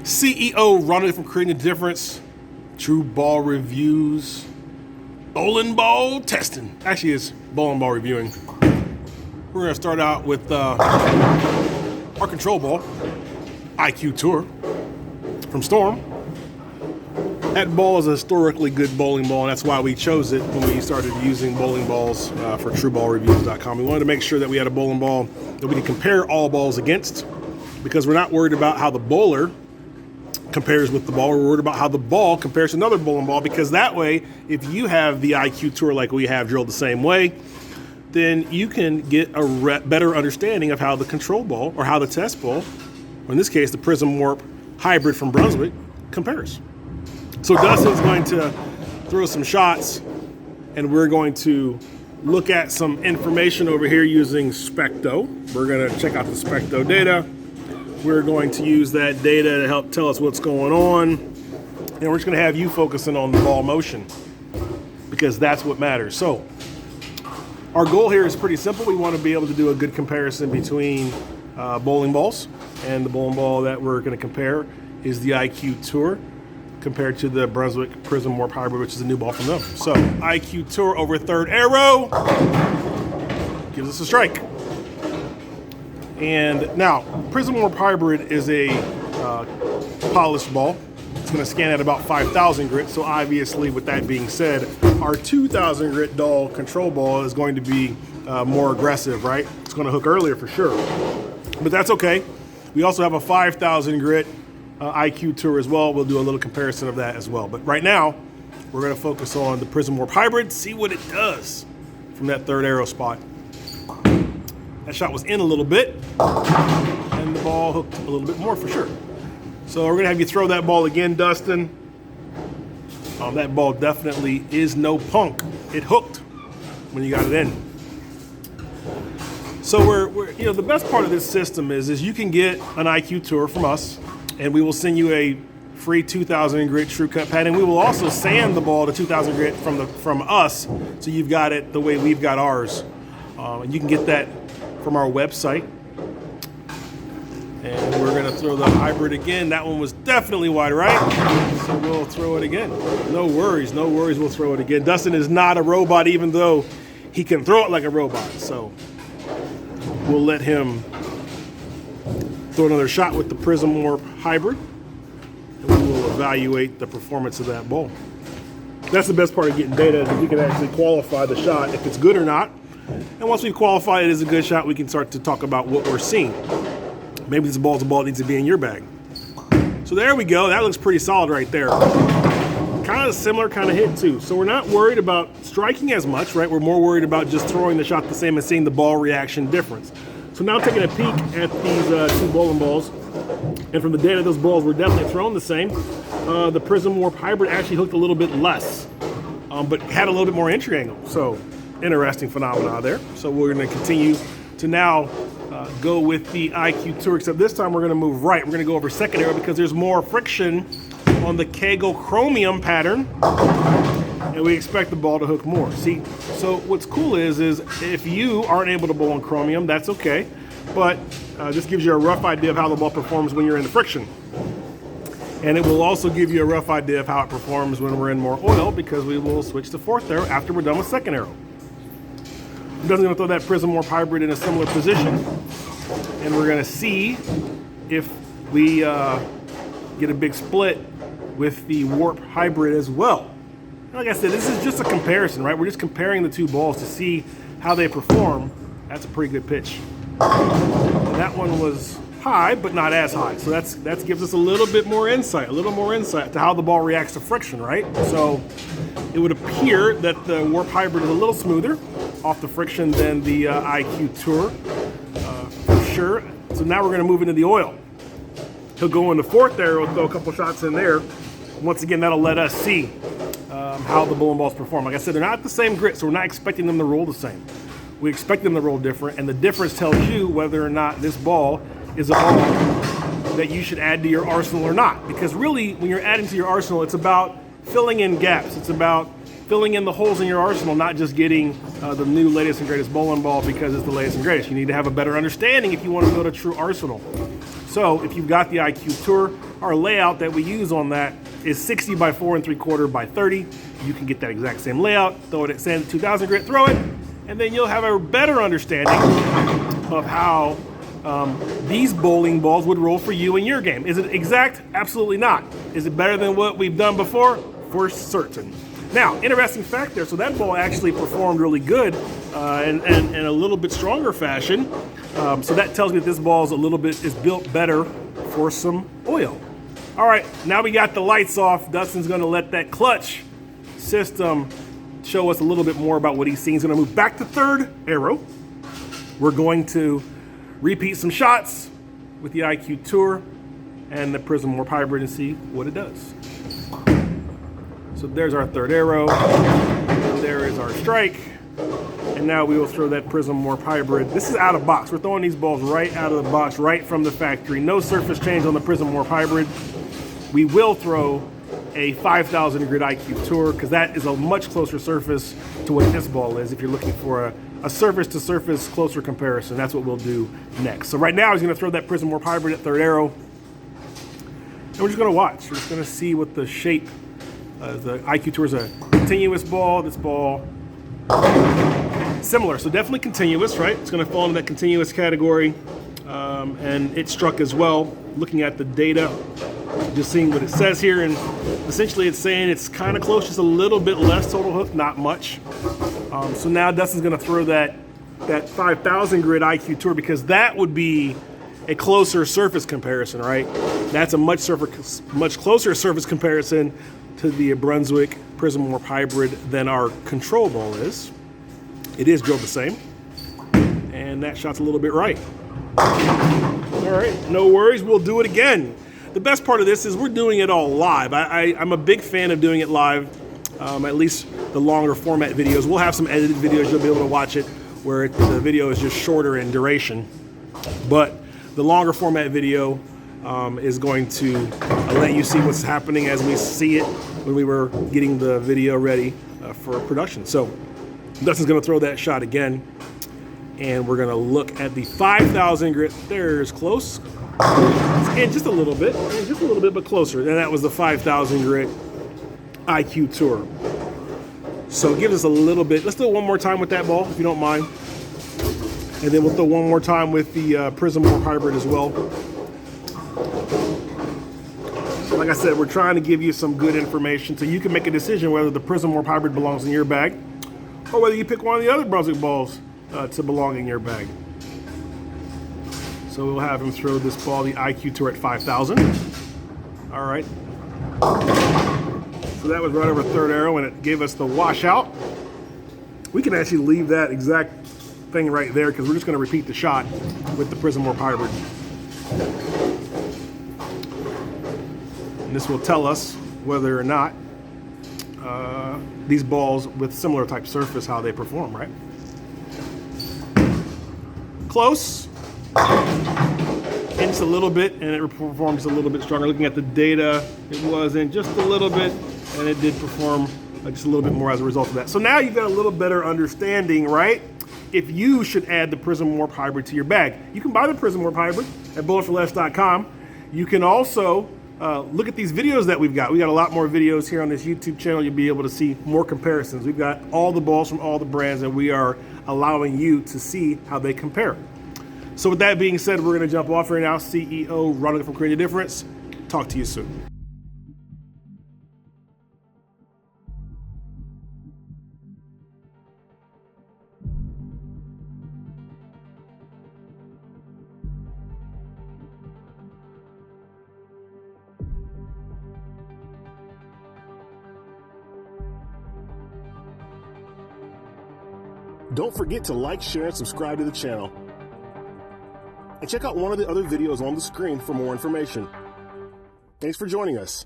CEO running from creating a difference. TruBallReviews. Bowling ball testing. Actually, it's bowling ball reviewing. We're gonna start out with our control ball, IQ Tour from Storm. That ball is a historically good bowling ball, and that's why we chose it when we started using bowling balls for TruBallReviews.com. We wanted to make sure that we had a bowling ball that we could compare all balls against, because we're not worried about how the bowler compares with the ball. We're worried about how the ball compares to another bowling ball, because that way, if you have the IQ Tour like we have drilled the same way, then you can get a better understanding of how the control ball, or how the test ball, or in this case, the Prism Warp Hybrid from Brunswick, compares. So Dustin's going to throw some shots, and we're going to look at some information over here using Specto. We're going to check out the Specto data. We're going to use that data to help tell us what's going on. And we're just going to have you focusing on the ball motion, because that's what matters. So our goal here is pretty simple. We want to be able to do a good comparison between bowling balls, and the bowling ball that we're going to compare is the IQ Tour compared to the Brunswick Prism Warp Hybrid, which is a new ball from them. So IQ Tour over third arrow gives us a strike. And now, Prism Warp Hybrid is a polished ball. It's going to scan at about 5,000 grit. So obviously, with that being said, our 2,000 grit dull control ball is going to be more aggressive, right? It's going to hook earlier for sure. But that's okay. We also have a 5,000 grit IQ Tour as well. We'll do a little comparison of that as well. But right now, we're going to focus on the Prism Warp Hybrid, see what it does from that third arrow spot. That shot was in a little bit, and the ball hooked a little bit more for sure. So we're going to have you throw that ball again, Dustin. That ball definitely is no punk. It hooked when you got it in. So we're you know, the best part of this system is you can get an IQ Tour from us, and we will send you a free 2,000 grit TruCut pad, and we will also sand the ball to 2,000 grit from us, so you've got it the way we've got ours. And you can get that from our website. And we're gonna throw the hybrid again. That one was definitely wide right, so we'll throw it again. No worries, we'll throw it again. Dustin is not a robot, even though he can throw it like a robot, so we'll let him throw another shot with the Prism Warp Hybrid, and we will evaluate the performance of that ball. That's the best part of getting data, is we can actually qualify the shot if it's good or not. And once we've qualified it as a good shot, we can start to talk about what we're seeing. Maybe this ball's a ball that needs to be in your bag. So there we go. That looks pretty solid right there. Kind of similar kind of hit too. So we're not worried about striking as much, right? We're more worried about just throwing the shot the same and seeing the ball reaction difference. So now taking a peek at these two bowling balls, and from the data, those balls were definitely thrown the same. The Prism Warp Hybrid actually hooked a little bit less, but had a little bit more entry angle. So interesting phenomena there. So we're going to continue to now go with the IQ Tour, except this time we're going to move right. We're going to go over second arrow because there's more friction on the Kegel chromium pattern, and we expect the ball to hook more. See, so what's cool is if you aren't able to bowl on chromium, that's okay, but this gives you a rough idea of how the ball performs when you're in the friction. And it will also give you a rough idea of how it performs when we're in more oil, because we will switch to fourth arrow after we're done with second arrow. I'm just going to throw that Prism Warp Hybrid in a similar position, and we're going to see if we get a big split with the Warp Hybrid as well. Like I said, this is just a comparison, right? We're just comparing the two balls to see how they perform. That's a pretty good pitch. And that one was high, but not as high. So that gives us a little bit more insight, to how the ball reacts to friction, right? So it would appear that the Warp Hybrid is a little smoother off the friction than the IQ Tour, for sure. So now we're going to move into the oil. He'll go in the fourth arrow, throw a couple shots in there. Once again, that'll let us see how the bowling balls perform. Like I said, they're not the same grit, so we're not expecting them to roll the same. We expect them to roll different, and the difference tells you whether or not this ball is a ball that you should add to your arsenal or not. Because really, when you're adding to your arsenal, it's about filling in gaps. It's about filling in the holes in your arsenal, not just getting the new latest and greatest bowling ball because it's the latest and greatest. You need to have a better understanding if you want to build a true arsenal. So if you've got the IQ Tour, our layout that we use on that is 60 by 4 3/4 by 30. You can get that exact same layout, throw it at Sand 2000 grit, throw it, and then you'll have a better understanding of how these bowling balls would roll for you in your game. Is it exact? Absolutely not. Is it better than what we've done before? For certain. Now, interesting fact there, so that ball actually performed really good in a little bit stronger fashion. So that tells me that this ball is built better for some oil. All right, now we got the lights off. Dustin's gonna let that clutch system show us a little bit more about what he's seeing. He's gonna move back to third arrow. We're going to repeat some shots with the IQ Tour and the PRISM Warp Hybrid and see what it does. So there's our third arrow, there is our strike, and now we will throw that PRISM Warp Hybrid. This is out of box. We're throwing these balls right out of the box, right from the factory. No surface change on the PRISM Warp Hybrid. We will throw a 5,000 grit IQ Tour because that is a much closer surface to what this ball is if you're looking for a surface to surface closer comparison. That's what we'll do next. So right now he's gonna throw that PRISM Warp Hybrid at third arrow. And we're just gonna watch. We're just gonna see what the shape, the IQ Tour is a continuous ball. This ball, similar, so definitely continuous, right? It's gonna fall into that continuous category. And it struck as well. Looking at the data, just seeing what it says here, and essentially it's saying it's kind of close, just a little bit less total hook, not much. So now Dustin's gonna throw that 5,000 grit IQ Tour because that would be a closer surface comparison, right? That's a much closer surface comparison to the Brunswick PRISM Warp Hybrid than our control ball is. It is drilled the same, and that shot's a little bit right. All right, no worries, we'll do it again. The best part of this is we're doing it all live. I'm a big fan of doing it live, at least the longer format videos. We'll have some edited videos, you'll be able to watch it, where the video is just shorter in duration. But the longer format video is going to let you see what's happening as we see it when we were getting the video ready for production. So Dustin's gonna throw that shot again, and we're gonna look at the 5,000 grit. There's close, and just a little bit, but closer. And that was the 5,000 grit IQ Tour. So it gives us a little bit. Let's do it one more time with that ball, if you don't mind. And then we'll throw one more time with the PRISM Warp Hybrid as well. Like I said, we're trying to give you some good information so you can make a decision whether the PRISM Warp Hybrid belongs in your bag or whether you pick one of the other Brunswick balls to belong in your bag. So we'll have him throw this ball, the IQ Tour, at 5,000. All right. So that was right over third arrow, and it gave us the washout. We can actually leave that exact thing right there because we're just going to repeat the shot with the PRISM Warp Hybrid. And this will tell us whether or not these balls with similar type surface, how they perform, right? Close. And just a little bit, and it performed just a little bit stronger. Looking at the data, it wasn't just a little bit, and it did perform just a little bit more as a result of that. So now you've got a little better understanding, right? If you should add the PRISM Warp Hybrid to your bag. You can buy the PRISM Warp Hybrid at bulletforless.com. You can also look at these videos that we've got. We got a lot more videos here on this YouTube channel. You'll be able to see more comparisons. We've got all the balls from all the brands, and we are allowing you to see how they compare. So with that being said, we're gonna jump off here now. CEO Ronald from Creating a Difference. Talk to you soon. Don't forget to like, share, and subscribe to the channel. And check out one of the other videos on the screen for more information. Thanks for joining us.